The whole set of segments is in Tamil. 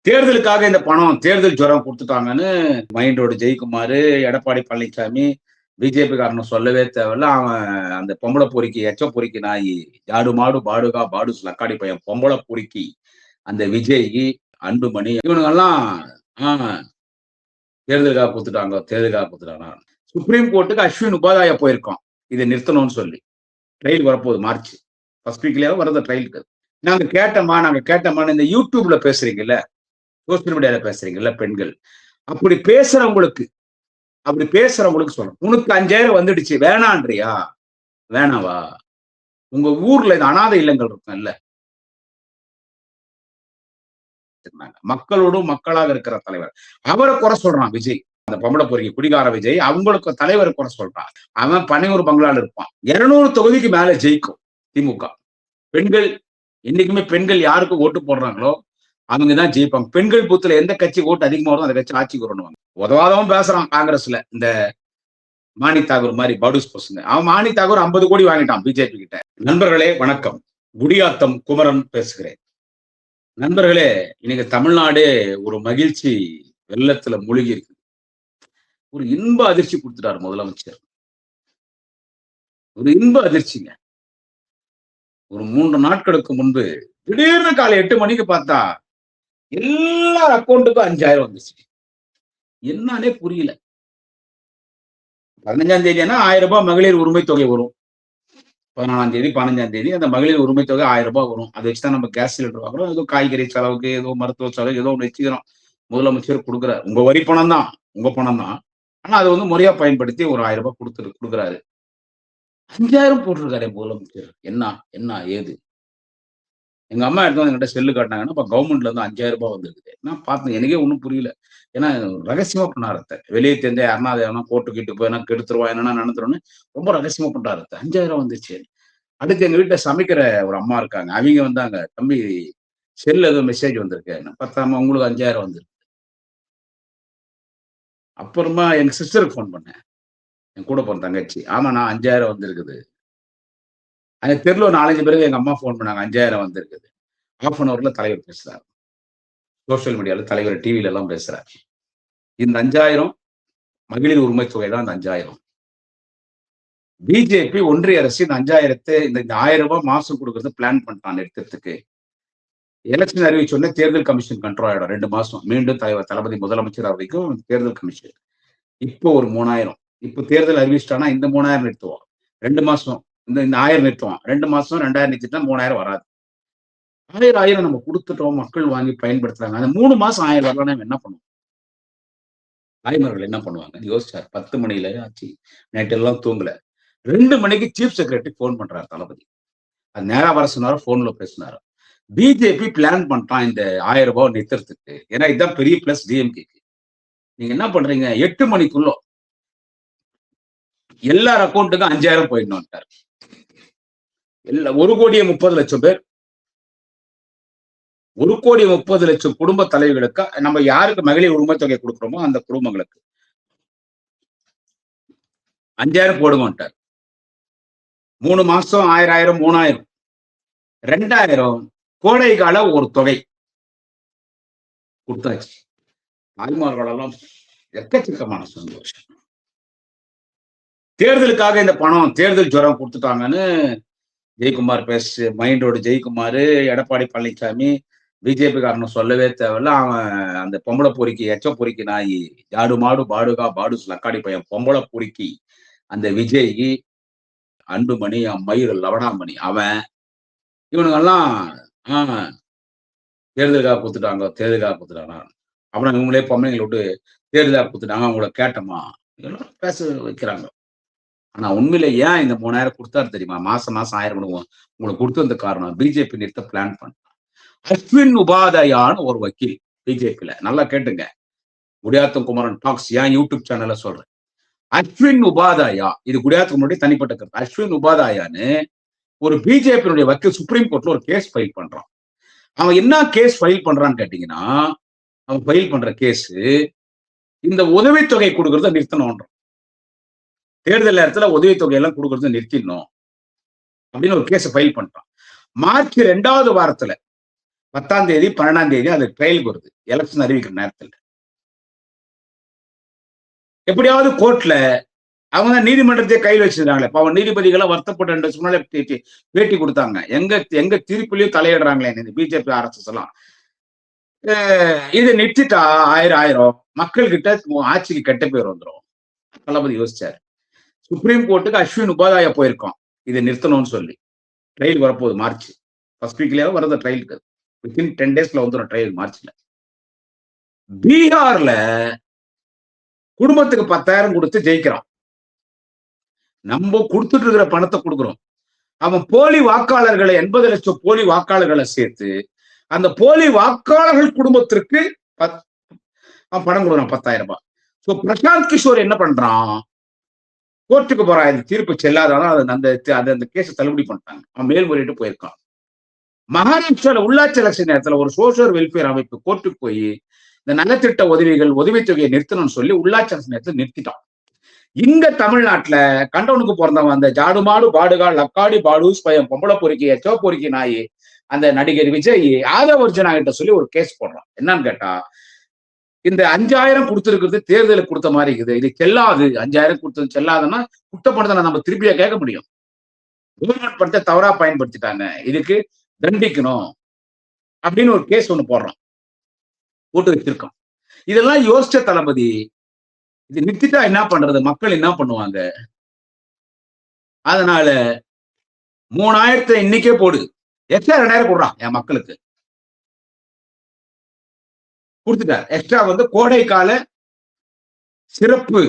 தேர்தலுக்காக இந்த பணம், தேர்தல் ஜுரம் குடுத்துட்டாங்கன்னு மைண்டோட ஜெயக்குமாரு, எடப்பாடி பழனிசாமி, பிஜேபி காரனும் சொல்லவே தேவையில்ல. அவன் அந்த பொம்பள பொறுக்கி, எச்ச பொறுக்கி நாயி, ஜாடு மாடு பாடுகா பாடுஸ் லக்காடி பையன், பொம்பள பொறுக்கி, அந்த விஜய், அன்புமணி இவனுங்கெல்லாம் ஆ தேர்தலுக்காக குடுத்துட்டாங்க, தேர்தலுக்காக குடுத்துட்டாங்க. சுப்ரீம் கோர்ட்டுக்கு அஸ்வின் உபாத்யாயா போயிருக்கான். இத நிறுத்தணும்னு சொல்லி. ட்ரையல் வரப்போகுது மார்ச். ஃபர்ஸ்ட் வீக்லயே வருது ட்ரையலுக்கு. நாங்க கேட்டோமான்னு இந்த யூடியூப்ல பேசுறீங்கல்ல, சோசியல் மீடியால பேசுறீங்கல்ல பெண்கள். அப்படி பேசுறவங்களுக்கு அப்படி பேசுறவங்களுக்கு சொல்றேன். உனக்கு 5,000 வந்துடுச்சு. வேணான்றியா? வேணாவா? உங்க ஊர்ல இந்த அனாதை இல்லங்கள் இருக்கும்ல. மக்களோடும் மக்களாக இருக்கிற தலைவர். அவர குறை சொல்றான் விஜய். அந்த பொம்பள பொறுக்கி குடிகார விஜய் அவங்களுக்கு தலைவர குறை சொல்றான். அவன் பனையூர் பங்களால இருப்பான். 200 தொகுதிக்கு மேல ஜெயிக்கும் திமுக. பெண்கள் என்னைக்குமே பெண்கள் யாருக்கு ஓட்டு போடுறாங்களோ அவங்க தான் ஜெயிப்பாங்க. பெண்கள் பூத்துல எந்த கட்சி ஓட்டு அதிகமா வருதோ அந்த கட்சி ஆட்சிக்கு வரணுவாங்க. உதவாதவன் பேசுறான் காங்கிரஸ்ல. இந்த மாணிக் தாகூர் மாதிரி படுஸ் பசங்க. அவன் மாணிக் தாகூர் 50 கோடி வாங்கிட்டான் பிஜேபி கிட்ட. நண்பர்களே வணக்கம். குடியாத்தம் குமரன் பேசுகிறேன். நண்பர்களே, இன்னைக்கு தமிழ்நாடே ஒரு மகிழ்ச்சி வெள்ளத்துல மூழ்கி இருக்கு. ஒரு இன்ப அதிர்ச்சி கொடுத்துட்டாரு முதலமைச்சர். ஒரு இன்ப அதிர்ச்சிங்க. ஒரு 3 நாட்களுக்கு முன்பு திடீர்னு காலை 8 மணிக்கு பார்த்தா எல்லார் அக்கௌண்ட்டுக்கும் 5,000 வந்துச்சு. என்னன்னே புரியல. 15ஆம் தேதினா 1000 ரூபாய் மகளிர் உரிமை தொகை வரும். 14ஆம் தேதி, 15ஆம் தேதி அந்த மகளிர் உரிமை தொகை 1000 ரூபாய் வரும். அதை வச்சுதான் நம்ம கேஸ் சிலிண்டர் வாங்குறோம். ஏதோ காய்கறி செலவுக்கு, ஏதோ மருத்துவ செலவு, ஏதோ ஒண்ணு வச்சுக்கிறோம். முதலமைச்சர் கொடுக்குறாரு. உங்க வரி பணம் தான். உங்க பணம் தான். ஆனா அது வந்து முறையா பயன்படுத்தி ஒரு 1000 ரூபாய் கொடுக்குறாரு. 5,000 போட்டிருக்காரு முதலமைச்சர். என்ன என்ன ஏது? எங்க அம்மா எடுத்து வந்து என்கிட்ட செல்லு காட்டினாங்கன்னா, இப்ப கவர்மெண்ட்ல இருந்து 5,000 ரூபாய் வந்திருக்குது. நான் பார்த்தேன். எனக்கே ஒண்ணும் புரியல. ஏன்னா ரகசியமா பண்ணாரு அத. வெளிய தெரிஞ்சா யாருன்னா அத எவனா போட்டு கீட்டு போய் எதனா கெடுத்துருவான், என்னன்னா நடந்துரும்னு ரொம்ப ரகசியமா பண்றாரு அத. 5,000 வந்துச்சு. அடுத்து எங்க வீட்ல சமைக்கிற ஒரு அம்மா இருக்காங்க. அவிங்க வந்தாங்க. "தம்பி செல்ல ஏதோ மெசேஜ் வந்திருக்கு." "பத்தாம உங்களுக்கு 5,000 வந்திருக்கு." அப்புறமா எங்க சிஸ்டருக்கு ஃபோன் பண்ணேன். என் கூட பொறந்த தங்கச்சி. "ஆமாண்ணா 5,000 வந்திருக்குது." அந்த தெருல ஒரு 4, 5 பேருக்கு எங்க அம்மா ஃபோன் பண்ணாங்க. 5,000 வந்திருக்குது. 1/2 அன் ஹவர்ல தலைவர் பேசுறாரு. சோசியல் மீடியால தலைவர் டிவில எல்லாம் பேசுறாரு. இந்த 5,000 மகளிர் உரிமை தொகை தான் அந்த 5,000. பிஜேபி ஒன்றிய அரசு இந்த 5,000 இந்த 1,000 ரூபாய் மாசம் குடுக்கறத பிளான் பண்ணிட்டான் நிறுத்தறதுக்கு. எலக்ஷன் அறிவிச்ச உடனே தேர்தல் கமிஷன் கண்ட்ரோல் ஆயிடும் 2 மாசம். மீண்டும் தலைவர் தளபதி முதலமைச்சர் வரைக்கும் தேர்தல் கமிஷன். இப்போ ஒரு 3,000. இப்போ தேர்தல் அறிவிச்சிட்டானா இந்த 3,000 நிறுத்துவோம். 2 மாசம். இந்த 1,000 நிறுத்துவான். 2 மாசம் 2,000 நிறுத்திட்டா 3,000 வராது. 1,000 நம்ம குடுத்துட்டோம். மக்கள் வாங்கி பயன்படுத்துறாங்க. அந்த 3 மாசம் 1,000 வரலன்னா என்ன பண்ணுவோம்? தாய்மார்கள் என்ன பண்ணுவாங்க? யோசிச்சார். 10 மணியில ஆச்சு. நைட் எல்லாம் தூங்கல. 2 மணிக்கு சீஃப் செக்ரட்டரி ஃபோன் பண்றாரு தளபதி. அது நேரா வர சொன்னாரு. ஃபோன்ல பேசினாரு. பிஜேபி பிளான் பண்ணிட்டான் இந்த 1,000 ரூபாய் நிறுத்துறதுக்கு. ஏன்னா இதுதான் பெரிய பிளஸ் டிஎம்கேக்கு. நீங்க என்ன பண்றீங்க? 8 மணிக்குள்ள எல்லார் அக்கவுண்ட்டுக்கும் 5,000 போயிடணும்ட்டாரு. 1,30,00,000 பேர் 1,30,00,000 குடும்ப தலைவிகளுக்கு நம்ம யாருக்கு மகளிர் உரிமை தொகை கொடுக்கிறோமோ அந்த குடும்பங்களுக்கு 5,000 போடுங்கன்ட்டார். 3 மாசம் 1,000, 3,000, 2,000 கோடை கால ஒரு தொகை கொடுத்தாச்சு. தாய்மார்களெல்லாம் எக்கச்சக்கமான சந்தோஷம். தேர்தலுக்காக இந்த பணம், தேர்தல் ஜுரம் குடுத்துட்டாங்கன்னு ஜெயக்குமார் மைண்டோட ஜெயக்குமாரு, எடப்பாடி பழனிசாமி, பிஜேபி காரனும் சொல்லவே தேவையில்ல. அவன் அந்த பொம்பள பொறுக்கி, எச்ச பொறுக்கி நாயி, ஜாடு மாடு பாடுகா பாடுஸ் லக்காடி பையன், பொம்பள பொறுக்கி, அந்த விஜய், அன்புமணி, மயிர் லவணாமணி அவன் இவனுங்கெல்லாம் ஆ தேர்தலுக்காக குடுத்துட்டாங்க, தேர்தலுக்காக குடுத்துட்டாங்க. அப்புறம் இவங்களே பொம்மைங்கள விட்டு தேர்தலுக்காக குடுத்துட்டாங்க, அவங்கள கேட்டோமா? இதெல்லாம் பேச வைக்கிறாங்க. ஆனா உண்மையில ஏன் இந்த 3,000 குடுத்தாரு தெரியுமா? மாசம் மாசம் 1,000 குடுக்குவோம். உங்களுக்கு குடுத்தது காரணம் பிஜேபி நிறுத்த பிளான் பண்ணான். அஸ்வின் உபாத்யாயான்னு ஒரு வக்கீல் பிஜேபில. நல்லா கேட்டுங்க. குடியாத்தம் குமரன் டாக்ஸ் என் யூடியூப் சேனல்ல சொல்றேன். அஸ்வின் உபாத்யாயா இது குடியாத்தம் முன்னாடி தனிப்பட்ட கருத்து. அஸ்வின் உபாத்யாயான்னு ஒரு பிஜேபியினுடைய வக்கீல் சுப்ரீம் கோர்ட்ல ஒரு கேஸ் ஃபைல் பண்றான். அவன் என்ன கேஸ் ஃபைல் பண்றான்னு கேட்டீங்கன்னா, அவன் ஃபைல் பண்ற கேஸ் இந்த உதவித்தொகை கொடுக்கறத நிறுத்தணும்ன்றான். தேர்தல் நேரத்துல உதவித்தொகை எல்லாம் கொடுக்கறத நிறுத்திடணும் அப்படின்னு ஒரு கேஸ் ஃபைல் பண்றான். மார்ச் 2வது வாரத்துல 10ஆம் தேதி 12ஆம் தேதி அது ட்ரையலுக்கு வருது. எலக்ஷன் அறிவிக்கிற நேரத்துல. எப்படியாவது கோர்ட்ல அவங்க தான் நீதிமன்றத்தையே கையில் வச்சிருக்காங்களே. பாவம் நீதிபதிகள்லாம் வருத்தப்பட்டு 2 வருஷம் முன்னால பேட்டி குடுத்தாங்க. எங்க எங்க தீர்ப்பிலயும் தலையிடுறாங்களே இந்த பிஜேபி, ஆர்எஸ்எஸ் எல்லாம். அ இது நிறுத்திட்டா ஆயிரம் மக்கள் கிட்ட ஆட்சிக்கு கெட்ட பேர் வந்துரும். தளபதி யோசிச்சாரு. சுப்ரீம் கோர்ட்டுக்கு அஸ்வின் உபாத்யாயா போயிருக்கோம். இத நிறுத்தணும்னு சொல்லி. ட்ரையல் வரப்போகுது மார்ச். ஃபர்ஸ்ட் வீக்லயே வருது ட்ரையலுக்கு. வித்தின் 10 டேஸ்ல வந்துரும் ட்ரையல் மார்ச்ல. பீகார்ல குடும்பத்துக்கு 10,000 குடுத்து ஜெயிக்கிறான். நம்ம குடுத்துட்டு இருக்கிற பணத்த குடுக்குறோம். அவன் போலி வாக்காளர்களை 80 லட்சம் போலி வாக்காளர்களை சேர்த்து, அந்த போலி வாக்காளர்கள் குடும்பத்திற்கு அவன் பணம் கொடுக்குறான் 10,000 ரூபாய். சோ பிரசாந்த் கிஷோர் என்ன பண்றான்? கோர்ட்டுக்கு போறான். இந்த தீர்ப்பு செல்லாதனால அந்த கேஸ தள்ளுபடி பண்ணிட்டாங்க. அவன் மேல்முறையீட்டு போயிருக்கான். மகாராஷ்டிரால உள்ளாட்சி எலெக்ஷன் நேரத்துல ஒரு சோசியல் வெல்ஃபேர் அமைப்பு கோர்ட்டுக்கு போய் இந்த நலத்திட்ட உதவிகள் உதவித்தொகையை நிறுத்தணும்னு சொல்லி உள்ளாட்சி அரசு நேரத்தில் நிறுத்திட்டான். இங்க தமிழ்நாட்டுல கண்டவனுக்கு பிறந்தவன் அந்த ஜாடு மாடு பாடுகால் லக்காடி பாடூஸ் பையன் பொம்பளை பொறுக்கி எச்சோ பொறுக்கி நாயி அந்த நடிகர் விஜய் ஆதவர்ஜனா கிட்ட சொல்லி ஒரு கேஸ் போடுறான். என்னன்னு கேட்டா, இந்த 5,000 கொடுத்திருக்கிறது தேர்தலுக்கு கொடுத்த மாதிரி இருக்குது. இது செல்லாது. 5,000 கொடுத்தது செல்லாதுன்னா குற்றப்பணத்தை நம்ம திருப்பியா கேட்க முடியும். கவர்மெண்ட் பணத்தை தவறா பயன்படுத்திட்டாங்க. இதுக்கு தண்டிக்கணும் அப்படின்னு ஒரு கேஸ் ஒண்ணு போடுறான். போட்டு வச்சிருக்கான். இதெல்லாம் யோசிச்ச தளபதி இது நிறுத்திட்டா என்ன பண்றது? மக்கள் என்ன பண்ணுவாங்க? அதனால 3,000 இன்னைக்கே போடு. எக்ஸ்ட்ரா 2,000 கொடுறான் என் மக்களுக்கு. கொடுத்துட்டார். எக்ஸ்ட்ரா கோடைக்கால சிறப்பு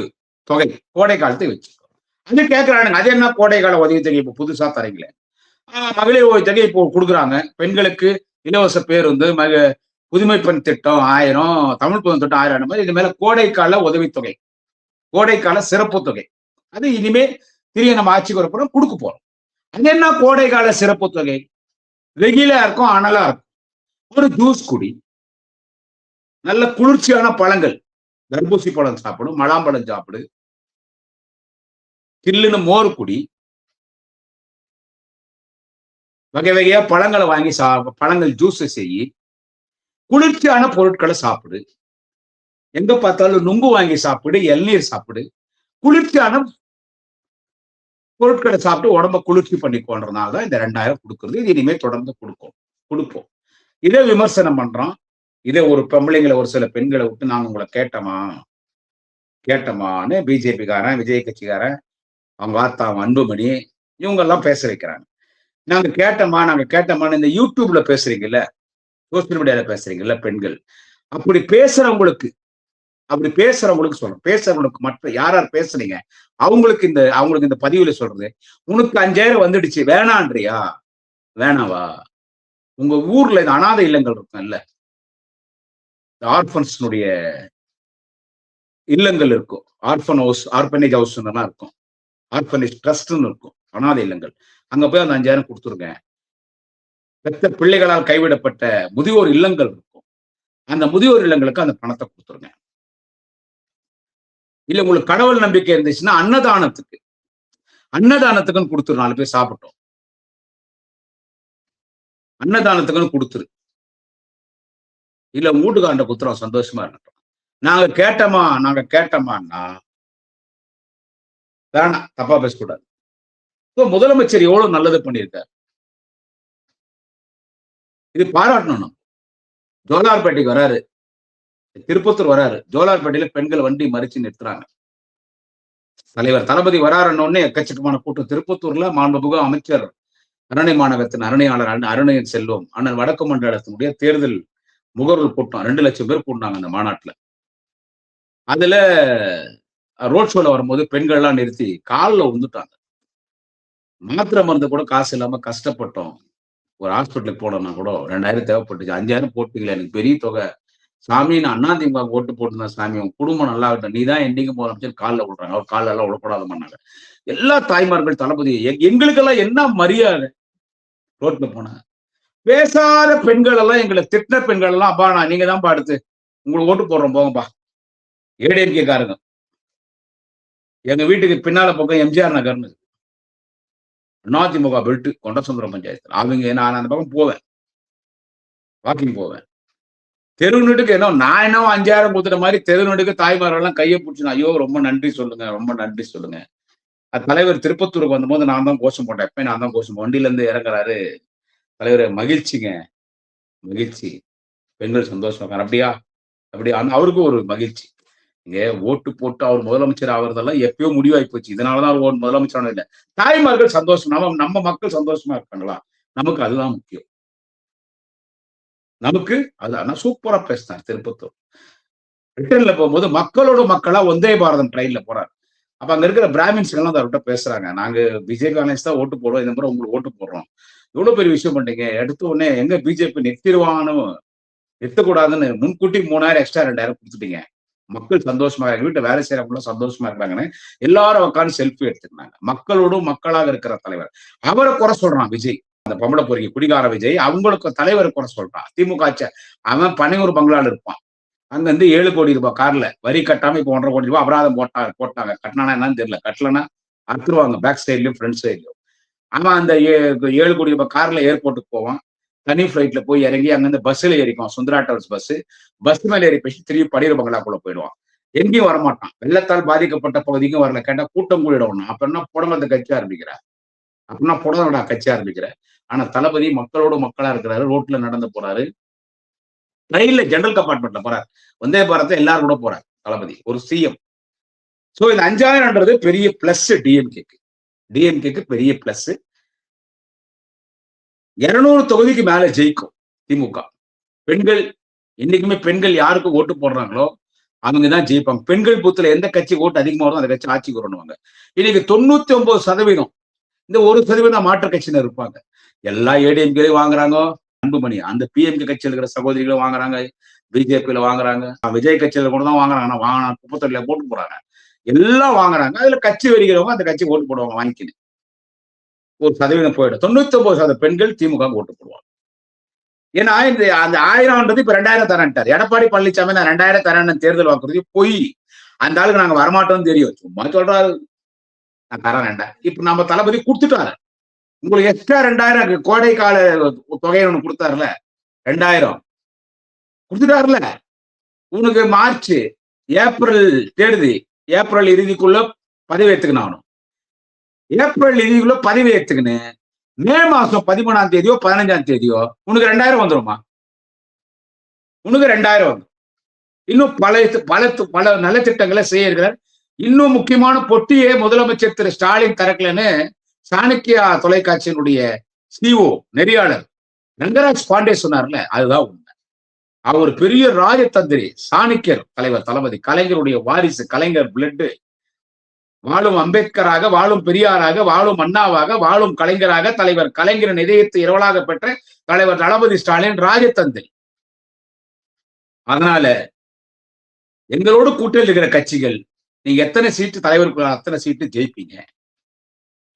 தொகை. கோடை காலத்தை வச்சு அது கேட்கிறானுங்க. அது என்ன கோடைக்கால உதவித்தொகை இப்ப புதுசா தரீங்களே? மகளிர் உதவித்தொகை இப்போ கொடுக்குறாங்க. பெண்களுக்கு இலவச பேருந்து, புதுமை பெண் திட்டம் 1000, தமிழ் புதுமை திட்டம் 1000 மாதிரி இது மேல கோடைக்கால உதவித்தொகை, கோடைக்கால சிறப்பு தொகை. அது இனிமே திரிய நம்ம ஆட்சிக்கு வரப்போறோம் கொடுக்க போறோம். அது என்ன கோடைக்கால சிறப்பு தொகை? வெயிலா இருக்கும், அனலா இருக்கும். ஒரு ஜூஸ் குடி, நல்ல குளிர்ச்சியான பழங்கள், தர்பூசி பழம் சாப்பிடு, மலாம்பழம் சாப்பிடு, கில்லுன்னு மோர் குடி, வகை வகையா பழங்களை வாங்கி பழங்கள் ஜூஸ் செய்யி, குளிர்ச்சியான பொருட்களை சாப்பிடு. எங்க பார்த்தாலும் நுங்கு வாங்கி சாப்பிடு, இளநீர் சாப்பிடு, குளிர்ச்சியான பொருட்களை சாப்பிட்டு உடம்ப குளிர்ச்சி பண்ணிக்கோன்றதுனால தான் இந்த 2,000 கொடுக்குறது. இது இனிமே தொடர்ந்து கொடுப்போம். இதை விமர்சனம் பண்றோம். இதே ஒரு பொம்பளைங்களை ஒரு சில பெண்களை விட்டு நாங்க உங்களை கேட்டோமான்னு பிஜேபிக்காரன், விஜய் கட்சிக்காரன், அவங்க ஆத்தா அன்புமணி இவங்க எல்லாம் பேச வைக்கிறாங்க. நாங்க கேட்டோமான்னு இந்த யூடியூப்ல பேசுறீங்கல்ல, சோசியல் மீடியால பேசுறீங்கல்ல பெண்கள், அப்படி பேசுறவங்களுக்கு சொல்றேன். பேசுறவங்களுக்கு மற்ற யார் பேசுறீங்க அவங்களுக்கு இந்த பதிவுல சொல்றது, உனக்கு 5,000 வந்துடுச்சு வேணான்றியா? வேணாவா? உங்க ஊர்ல இந்த அனாதை இல்லங்கள் இருக்கும்ல, ஆர்பன்ஸ்னுடைய இல்லங்கள் இருக்கும். ஆர்பனேஜ் ஹவுஸ் இருக்கும். ஆர்பனேஜ் ட்ரஸ்ட்னு இருக்கும். அனாதை இல்லங்கள். அங்க போய் அந்த 5,000 கொடுத்துருங்க. பெத்த பிள்ளைகளால் கைவிடப்பட்ட முதியோர் இல்லங்கள் இருக்கும். அந்த முதியோர் இல்லங்களுக்கு அந்த பணத்தை கொடுத்துருங்க. இல்ல உங்களுக்கு கடவுள் நம்பிக்கை இருந்துச்சுன்னா அன்னதானத்துக்குன்னு கொடுத்துரு. 4 பேர் சாப்பிட்டோம். அன்னதானத்துக்குன்னு கொடுத்துரு. இல்ல வீட்டுக்காரண்ட குத்துறோம், சந்தோஷமா இருக்கட்டும். நாங்க கேட்டோமான்னா வேணாம், தப்பா பேசக்கூடாது. முதலமைச்சர் எவ்வளவு நல்லது பண்ணியிருக்காரு. இது பாராட்டணும். நம்ம ஜோலார்பேட்டைக்கு வராரு, திருப்பத்தூர் வராரு. ஜோலார்பேட்டையில பெண்கள் வண்டி மறிச்சு நிறுத்துறாங்க. தலைவர் தளபதி வராருன்னு எக்கச்சக்கமான கூட்டம். திருப்பத்தூர்ல மாண்புமிகு அமைச்சர் அரணை மாநகரத்தின் அரணையாளர் அருணையன் செல்வம் அண்ணன் வடக்கு மண்டலத்தினுடைய தேர்தல் முகர்வு கூட்டம் 2 லட்சம் பேர் கூட்டினாங்க அந்த மாநாட்டுல. அதுல ரோட் ஷோல வரும்போது பெண்கள் எல்லாம் நிறுத்தி காலில் விழுந்துட்டாங்க. மாத்திரை மருந்து கூட காசு இல்லாம கஷ்டப்பட்டோம். ஒரு ஹாஸ்பிட்டலுக்கு போனோம்னா கூட 2,000 தேவைப்பட்டுச்சு. 5,000 போட்டீங்களா, எனக்கு பெரிய தொகை சாமி. நான் அதிமுக ஓட்டு போட்டுருந்தேன் சாமி, உன் குடும்பம் நல்லா இருக்கட்டும், நீ தான் என்னைக்கு முதலமைச்சர் காலில் விடுறாங்க. அவர் காலில் எல்லாம் விடக்கூடாது பண்ணாங்க. எல்லா தாய்மார்கள் தளபதி எங்களுக்கெல்லாம் என்ன மரியாதை. ரோட்ல போனாங்க பேசாத பெண்கள் எல்லாம், எங்களை திட்டின பெண்கள் எல்லாம், அப்பா நான் நீங்க தான் அடுத்து உங்களுக்கு ஓட்டு போடுறோம் போங்கப்பா. ஏடிஎம்கே காரங்க. எங்க வீட்டுக்கு பின்னால பக்கம் எம்ஜிஆர் நகர்னு அதிமுக பெல்ட் கொண்டசுந்தரம் பஞ்சாயத்து. அவங்க நான் அந்த பக்கம் போவேன். வாக்கிங் போவேன். தெரு நெடுக்கு நான் என்னவோ 5000 குடுத்துட்ட மாரி தெரு நெடுக்கு தாய்மார்கள்லாம் கைய புடிச்சு, ஐயோ! ரொம்ப நன்றி சொல்லுங்க, ரொம்ப நன்றி சொல்லுங்க. தலைவர் திருப்பத்தூருக்கு வந்தபோது நான் தான் கோஷம் போட்டேன். எப்பயும் நான் தான் கோஷம் வண்டியிலருந்து இறங்குறாரு. தலைவரே மகிழ்ச்சிங்க, மகிழ்ச்சி. பெண்கள் சந்தோஷமா இருக்காங்க. அப்படியா? அப்படியா? அவருக்கும் ஒரு மகிழ்ச்சி. இங்க ஓட்டு போட்டு அவர் முதலமைச்சர் ஆகுறதெல்லாம் எப்பயோ முடிவாகி போச்சு. இதனால தான் அவர் முதலமைச்சர் ஆனது இல்ல. தாய்மார்கள் சந்தோஷம். நம்ம நம்ம மக்கள் சந்தோஷமா இருக்காங்களா? நமக்கு அதுதான் முக்கியம். நமக்கு அது ஆனா சூப்பரா பேசினார் திருப்பத்தூர். ரிட்டர்ன்ல போகும்போது மக்களோட மக்களா வந்தே பாரதம் ட்ரெயின்ல போறாரு. அப்ப அங்க இருக்கிற பிராமின்ஸ்கெல்லாம் அவர்ட்ட பேசுறாங்க. நாங்க விஜய் காங்கிரஸ் தான் ஓட்டு போடுவோம். இந்த முறை உங்களுக்கு ஓட்டு போடுறோம். இவ்வளவு பெரிய விஷயம் பண்றீங்க. எடுத்த உடனே எங்க பிஜேபி நிறுத்திருவான்னு நிறுத்தக்கூடாதுன்னு முன்கூட்டி 3000 எக்ஸ்ட்ரா 2000 குடுத்துட்டீங்க. மக்கள் சந்தோஷமா எங்க வீட்டுல வேலை செய்யறவங்க சந்தோஷமா இருக்காங்கன்னு எல்லாரும் உட்கார்ந்து செல்ஃபி எடுத்துக்கினாங்க. மக்களோடும் மக்களாக இருக்கிற தலைவர். அவரை குறை சொல்றான் விஜய். அந்த பொம்பளை பொறுக்கி குடிகார விஜய் அவங்களுக்கு தலைவரை குறை சொல்றான். திமுக ஆட்சி அவன் பனையூர் பங்களால இருப்பான். அங்க இருந்து 7 கோடி ரூபாய் கார்ல வரி கட்டாம இப்ப 1,50 கோடி ரூபாய் அபராதம் போட்டாங்க. கட்டினானா என்னன்னு தெரியல. கட்டலன்னா அறுத்துருவாங்க பேக் சைட்லயும் ஃப்ரண்ட் சைட்லயும். அவன் அந்த 7 கோடி ரூபாய் கார்ல ஏர்போர்ட்டுக்கு போவான். தனி ஃபிளைட்ல போய் இறங்கி அங்கிருந்து பஸ்ல ஏறிக்குவான். சுந்தரா டிராவல்ஸ் பஸ் மேல ஏறி பேசி திரும்பி பனீர் பங்களாக்குள்ள போயிடுவான். எங்கேயும் வரமாட்டான். வெள்ளத்தால் பாதிக்கப்பட்ட பகுதிக்கும் வரல. கேட்டா கூட்டம் கூடிடும். அப்ப என்ன புடலத்தை கட்சி ஆரம்பிக்கிற? அப்படின்னா புடலடா கட்சி ஆரம்பிக்கிற. ஆனா தளபதி மக்களோட மக்களா இருக்கிறாரு. ரோட்ல நடந்து போறாரு. ரயில்ல ஜெனரல் கம்பார்ட்மெண்ட்ல போறாரு. வந்தே பாரத்ல எல்லாரும் கூட போறாரு தளபதி. ஒரு சிஎம். சோ இந்த 5000ன்றது பெரிய பிளஸ் டிஎம்கேக்கு. டிஎம்கேக்கு பெரிய பிளஸ். 200 தொகுதிக்கு மேல ஜெயிக்கும் திமுக. பெண்கள் என்னைக்குமே பெண்கள் யாருக்கு ஓட்டு போடுறாங்களோ அவங்க தான் ஜெயிப்பாங்க. பெண்கள் பூத்துல எந்த கட்சி ஓட்டு அதிகமா வரும் அந்த கட்சி ஆட்சிக்கு வரணுவாங்க. இன்னைக்கு 99% இந்த 1% மாற்று கட்சியினர் இருப்பாங்க. எல்லா ஏடிஎம்கே வாங்குறாங்க. அன்புமணி அந்த பிஎம்கே கட்சியில் இருக்கிற சகோதரிகளும் வாங்குறாங்க. பிஜேபியில வாங்குறாங்க. விஜய் கட்சியில கூட தான் வாங்குறாங்க. ஆனா வாங்கினா குப்பத்தொட்டில போட்டு போறாங்க. எல்லாம் வாங்குறாங்க. அதுல கட்சி வருகிறவங்க அந்த கட்சி ஓட்டு போடுவாங்க வாங்கிக்கின்னு. 1% போயிடும். 99% பெண்கள் திமுக ஓட்டு போடுவாங்க. ஏன்னா இந்த அந்த 1000ன்றது இப்ப 2000 தரேன்ட்டார். எடப்பாடி பழனிசாமி நான் 2000 தரேன்னு தேர்தல் வாக்குறுதி பொய். அந்த ஆளுக்கு நாங்க வரமாட்டோம்னு தெரியும். சும்மா சொல்றாரு. நான் தரேன் 2000. இப்ப நம்ம தளபதி கொடுத்துட்டாரு. உங்களுக்கு எக்ஸ்ட்ரா 2000 கோடை கால தொகை ஒண்ணு கொடுத்தாருல 2000 கொடுத்துட்டாருல. உனக்கு மார்ச் ஏப்ரல் தேடுது. ஏப்ரல் இறுதிக்குள்ள பதவி ஏத்துக்கணும். ஏப்ரல் இறுதிக்குள்ள பதவி ஏத்துக்கின்னு மே மாசம் 13ஆம் தேதியோ 15ஆம் தேதியோ உனக்கு 2000 வந்துருமா? உனக்கு 2000 வந்து இன்னும் பல நல்ல திட்டங்களை செய்ய இருக்கிறார். இன்னும் முக்கியமான பொட்டியே முதலமைச்சர் திரு ஸ்டாலின் திறக்கலன்னு சாணக்கியா தொலைக்காட்சியினுடைய சிஓ நெறியாளர் ரங்கராஜ் பாண்டே சொன்னார்ல, அதுதான் உண்மை. அவர் பெரிய ராஜதந்திரி சாணக்கியர் தலைவர் தளபதி கலைஞருடைய வாரிசு. கலைஞர் பிளட். வாழும் அம்பேத்கராக, வாழும் பெரியாராக, வாழும் அண்ணாவாக, வாழும் கலைஞராக தலைவர் கலைஞரின் இதயத்தை இரவலாக பெற்ற தலைவர் தளபதி ஸ்டாலின் ராஜதந்திரி. அதனால எங்களோடு கூட்டணியில் இருக்கிற கட்சிகள் நீங்க எத்தனை சீட்டு தலைவருக்கு அத்தனை சீட்டு ஜெயிப்பீங்க.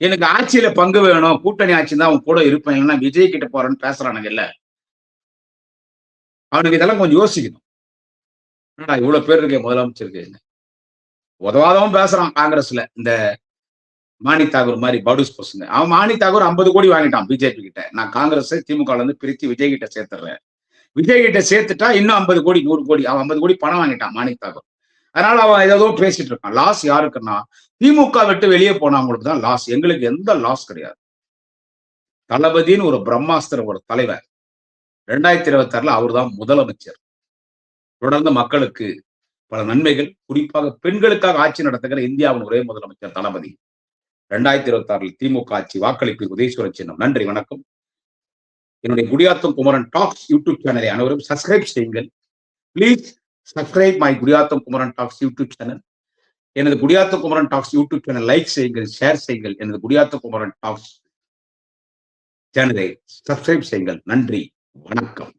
எனக்கு ஆட்சியில பங்கு வேணும், கூட்டணி ஆட்சி தான் அவங்க கூட இருப்பேன், இல்லைன்னா விஜய் கிட்ட போறேன்னு பேசுறானுங்க இல்ல. அவனுக்கு இதெல்லாம் கொஞ்சம் யோசிக்கணும். என்னடா இவ்வளவு பேர் இருக்க முதலமைச்சருக்கு உதவாதவன் பேசுறான் காங்கிரஸ்ல. இந்த மாணி தாகூர் மாதிரி படுஸ் பசங்க. அவன் மாணி தாகூர் 50 கோடி வாங்கிட்டான் பிஜேபி கிட்ட. நான் காங்கிரஸ் திமுக இருந்து பிரித்து விஜய் கிட்ட சேர்த்துறேன். விஜய் கிட்ட சேர்த்துட்டா இன்னும் 50 கோடி 100 கோடி. அவன் 50 கோடி பணம் வாங்கிட்டான் மாணி தாகூர். அதனால அவன் ஏதோ பேசிட்டு இருக்கான். லாஸ் யாருக்குன்னா திமுக விட்டு வெளியே போனவங்களுக்கு தான் லாஸ். எங்களுக்கு எந்த லாஸ் கிடையாது. தளபதினு ஒரு பிரம்மாஸ்திர ஒரு தலைவர். 2026ல அவர் தான் முதலமைச்சர். தொடர்ந்து மக்களுக்கு பல நன்மைகள், குறிப்பாக பெண்களுக்காக ஆட்சி நடத்துகிற இந்தியாவின் ஒரே முதலமைச்சர் தளபதி. 2026ல் திமுக ஆட்சி. வாக்களிப்பு உதயசூரன் சின்னம். நன்றி, வணக்கம். என்னுடைய குடியாத்தம் குமரன் டாக்ஸ் யூடியூப் சேனலை அனைவரும் சப்ஸ்கிரைப் செய்யுங்கள். Please subscribe my Gudiyattam Kumaran talks YouTube channel. எனது Gudiyattam Kumaran talks YouTube channel like செய்யுங்கள், ஷேர் செய்யுங்கள். எனது குடியாத்தம் குமரன் டாக்ஸ் சேனலை சப்ஸ்கிரைப் செய்யுங்கள். நன்றி, வணக்கம்.